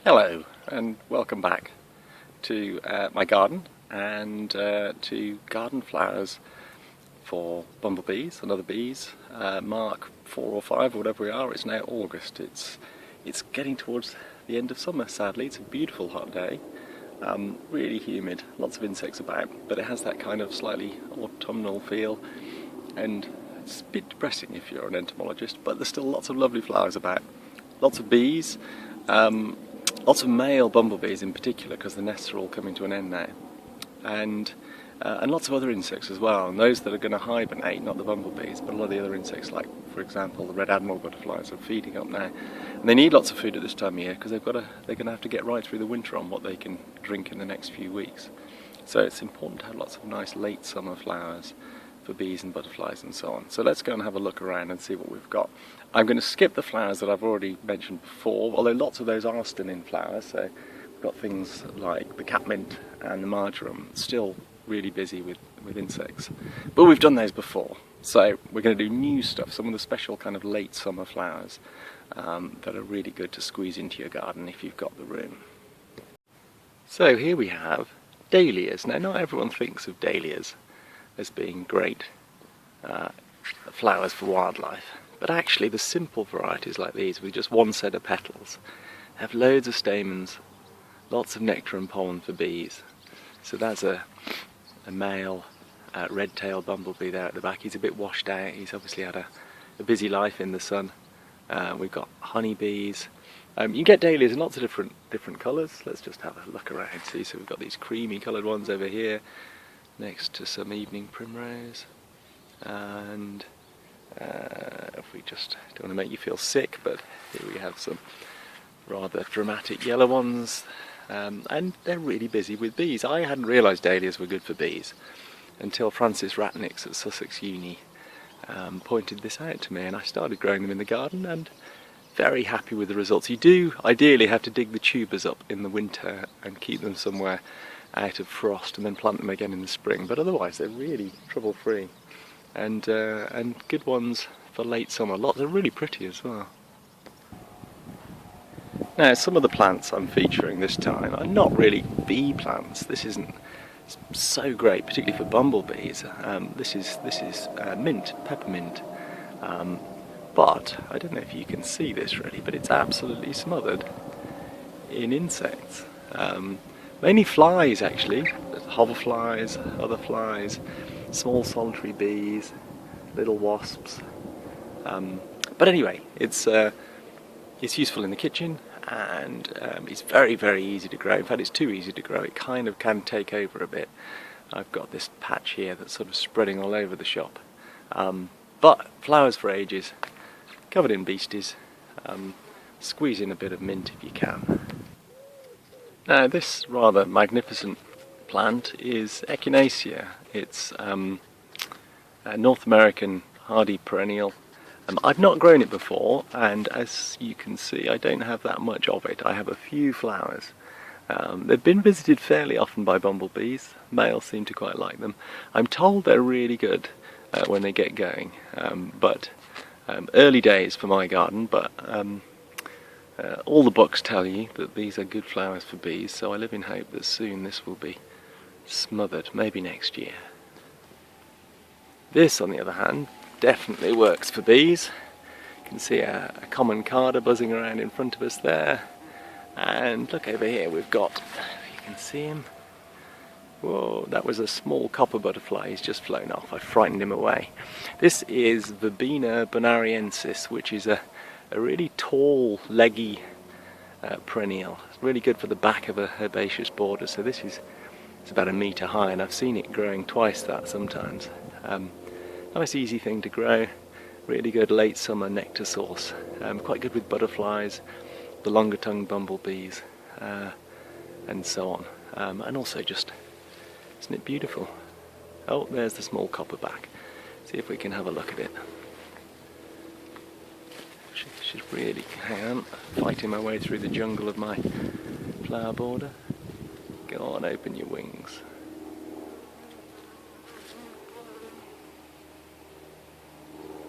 Hello and welcome back to my garden and to garden flowers for bumblebees and other bees. Mark 4 or 5 or whatever we are, it's now August. It's getting towards the end of summer, sadly. It's a beautiful hot day, really humid, lots of insects about, but it has that kind of slightly autumnal feel, and it's a bit depressing if you're an entomologist, but there's still lots of lovely flowers about. Lots of bees. Lots of male bumblebees in particular, because the nests are all coming to an end now, and lots of other insects as well, and those that are going to hibernate, not the bumblebees, but a lot of the other insects, like for example the red admiral butterflies, are feeding up now, and they need lots of food at this time of year because they're going to have to get right through the winter on what they can drink in the next few weeks. So it's important to have lots of nice late summer flowers for bees and butterflies and so on. So let's go and have a look around and see what we've got. I'm going to skip the flowers that I've already mentioned before, although lots of those are still in flower. So we've got things like the catmint and the marjoram, still really busy with insects. But we've done those before. So we're going to do new stuff, some of the special kind of late summer flowers that are really good to squeeze into your garden if you've got the room. So here we have dahlias. Now, not everyone thinks of dahlias as being great flowers for wildlife, but actually the simple varieties like these with just one set of petals have loads of stamens, lots of nectar and pollen for bees. So that's a male red-tailed bumblebee there at the back. He's a bit washed out, he's obviously had a busy life in the sun. We've got honeybees. You get dahlias in lots of different colours. Let's just have a look around. See, so we've got these creamy coloured ones over here next to some evening primrose, and if we just don't want to make you feel sick, but here we have some rather dramatic yellow ones, and they're really busy with bees. I hadn't realised dahlias were good for bees until Francis Ratnick's at Sussex Uni pointed this out to me, and I started growing them in the garden and very happy with the results. You do ideally have to dig the tubers up in the winter and keep them somewhere out of frost and then plant them again in the spring, but otherwise they're really trouble-free and good ones for late summer. Lots are really pretty as well. Now, some of the plants I'm featuring this time are not really bee plants. This isn't so great, particularly for bumblebees. This is mint, peppermint, but I don't know if you can see this really, but it's absolutely smothered in insects. Mainly flies, actually. Hoverflies, other flies, small solitary bees, little wasps. But anyway, it's useful in the kitchen, and it's very, very easy to grow. In fact, it's too easy to grow. It kind of can take over a bit. I've got this patch here that's sort of spreading all over the shop. But flowers for ages, covered in beasties. Squeeze in a bit of mint if you can. Now, this rather magnificent plant is Echinacea. It's a North American hardy perennial. I've not grown it before, and as you can see, I don't have that much of it. I have a few flowers. They've been visited fairly often by bumblebees. Males seem to quite like them. I'm told they're really good when they get going, but early days for my garden, but all the books tell you that these are good flowers for bees, so I live in hope that soon this will be smothered, maybe next year. This, on the other hand, definitely works for bees. You can see a common carder buzzing around in front of us there, and look over here, we've got, if you can see him, whoa, that was a small copper butterfly. He's just flown off. I frightened him away. This is Verbena bonariensis, which is a really tall, leggy perennial. It's really good for the back of a herbaceous border. So this is about 1 metre high, and I've seen it growing twice that sometimes. Nice easy thing to grow. Really good late summer nectar source. Quite good with butterflies, the longer tongued bumblebees, and so on. And also just, isn't it beautiful? Oh, there's the small copperback. See if we can have a look at it. She's really, hang on, fighting my way through the jungle of my flower border. Go on, open your wings.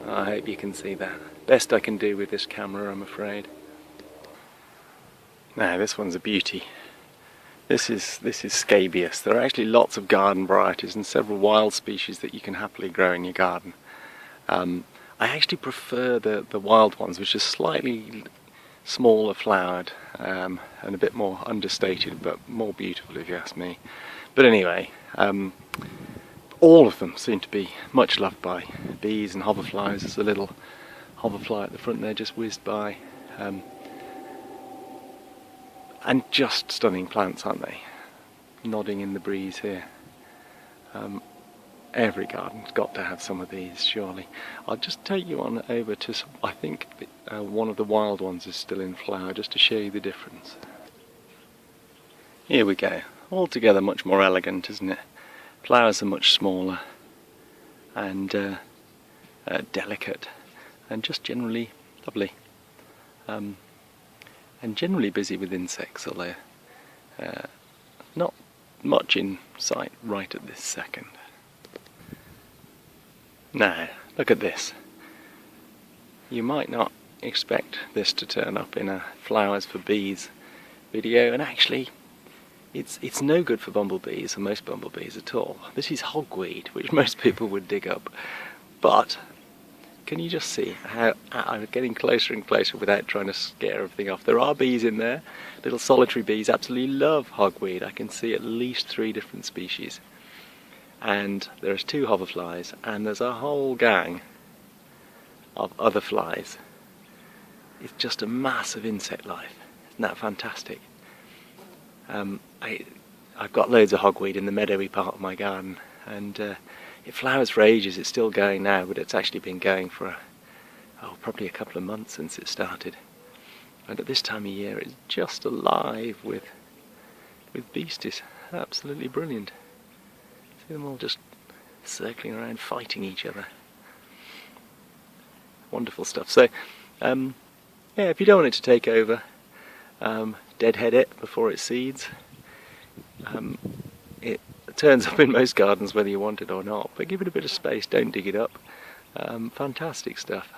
I hope you can see that. Best I can do with this camera, I'm afraid. Now this one's a beauty. This is Scabiest. There are actually lots of garden varieties and several wild species that you can happily grow in your garden. I actually prefer the wild ones, which are slightly smaller flowered and a bit more understated, but more beautiful if you ask me. But anyway, all of them seem to be much loved by bees and hoverflies. There's a little hoverfly at the front there just whizzed by. And just stunning plants, aren't they? Nodding in the breeze here. Every garden's got to have some of these, surely. I'll just take you on over to some, I think one of the wild ones is still in flower, just to show you the difference. Here we go. Altogether much more elegant, isn't it? Flowers are much smaller and delicate and just generally lovely. And generally busy with insects, although not much in sight right at this second. Now, look at this. You might not expect this to turn up in a flowers for bees video, and actually it's no good for bumblebees, or most bumblebees at all. This is hogweed, which most people would dig up, but can you just see how I'm getting closer and closer without trying to scare everything off? There are bees in there. Little solitary bees absolutely love hogweed. I can see at least 3 different species. And there's 2 hoverflies, and there's a whole gang of other flies. It's just a mass of insect life. Isn't that fantastic? I've got loads of hogweed in the meadowy part of my garden, and it flowers for ages. It's still going now, but it's actually been going for probably a couple of months since it started. And at this time of year it's just alive with beasties. Absolutely brilliant. See them all just circling around fighting each other. Wonderful stuff. So yeah, if you don't want it to take over, deadhead it before it seeds. It turns up in most gardens whether you want it or not, but give it a bit of space, don't dig it up. Fantastic stuff.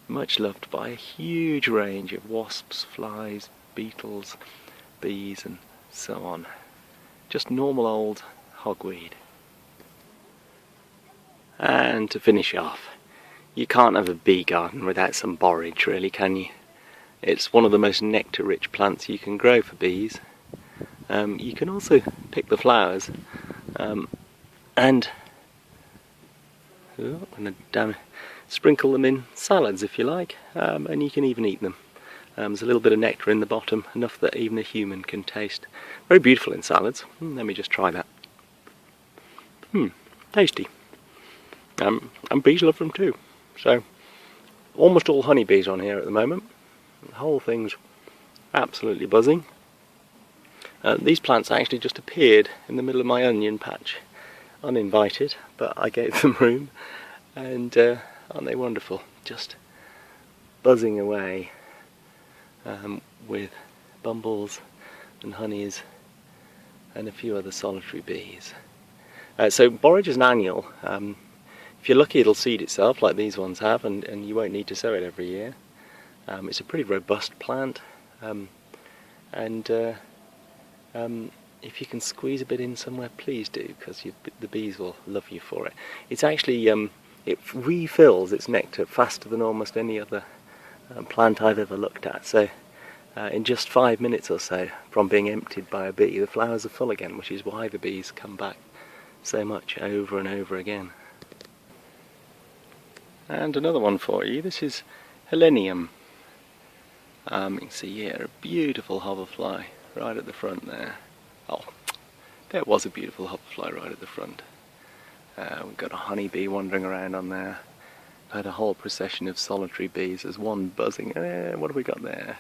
Much loved by a huge range of wasps, flies, beetles, bees and so on. Just normal old hogweed. And to finish off, you can't have a bee garden without some borage, really, can you? It's one of the most nectar-rich plants you can grow for bees. You can also pick the flowers and sprinkle them in salads if you like, and you can even eat them. There's a little bit of nectar in the bottom, enough that even a human can taste. Very beautiful in salads. Let me just try that. Tasty. And bees love them too. So almost all honeybees on here at the moment. The whole thing's absolutely buzzing. These plants actually just appeared in the middle of my onion patch, uninvited, but I gave them room, and aren't they wonderful? Just buzzing away with bumbles and honeys and a few other solitary bees. So borage is an annual. If you're lucky it'll seed itself like these ones have, and you won't need to sow it every year. It's a pretty robust plant, and if you can squeeze a bit in somewhere, please do, because the bees will love you for it. It's actually, it refills its nectar faster than almost any other plant I've ever looked at. So in just 5 minutes or so from being emptied by a bee, the flowers are full again, which is why the bees come back so much over and over again. And another one for you. This is Heleniam. You can see here a beautiful hoverfly right at the front there. Oh, there was a beautiful hoverfly right at the front. We've got a honeybee wandering around on there. I've had a whole procession of solitary bees. There's one buzzing. What have we got there?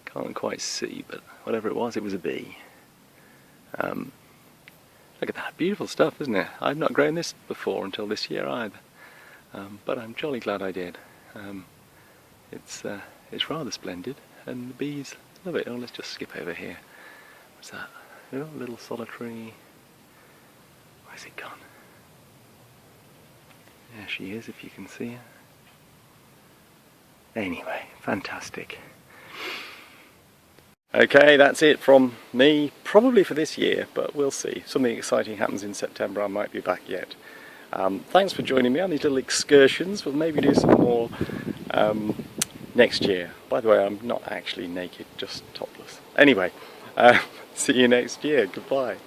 Can't quite see, but whatever it was a bee. Look at that, beautiful stuff, isn't it? I've not grown this before until this year either, but I'm jolly glad I did. It's rather splendid, and the bees love it. Oh, let's just skip over here. What's that? Oh, little solitary. Where's it gone? There she is, if you can see her. Anyway, fantastic. Okay, that's it from me, probably for this year, but we'll see. Something exciting happens in September, I might be back yet. Thanks for joining me on these little excursions. We'll maybe do some more next year. By the way, I'm not actually naked, just topless. Anyway, see you next year. Goodbye.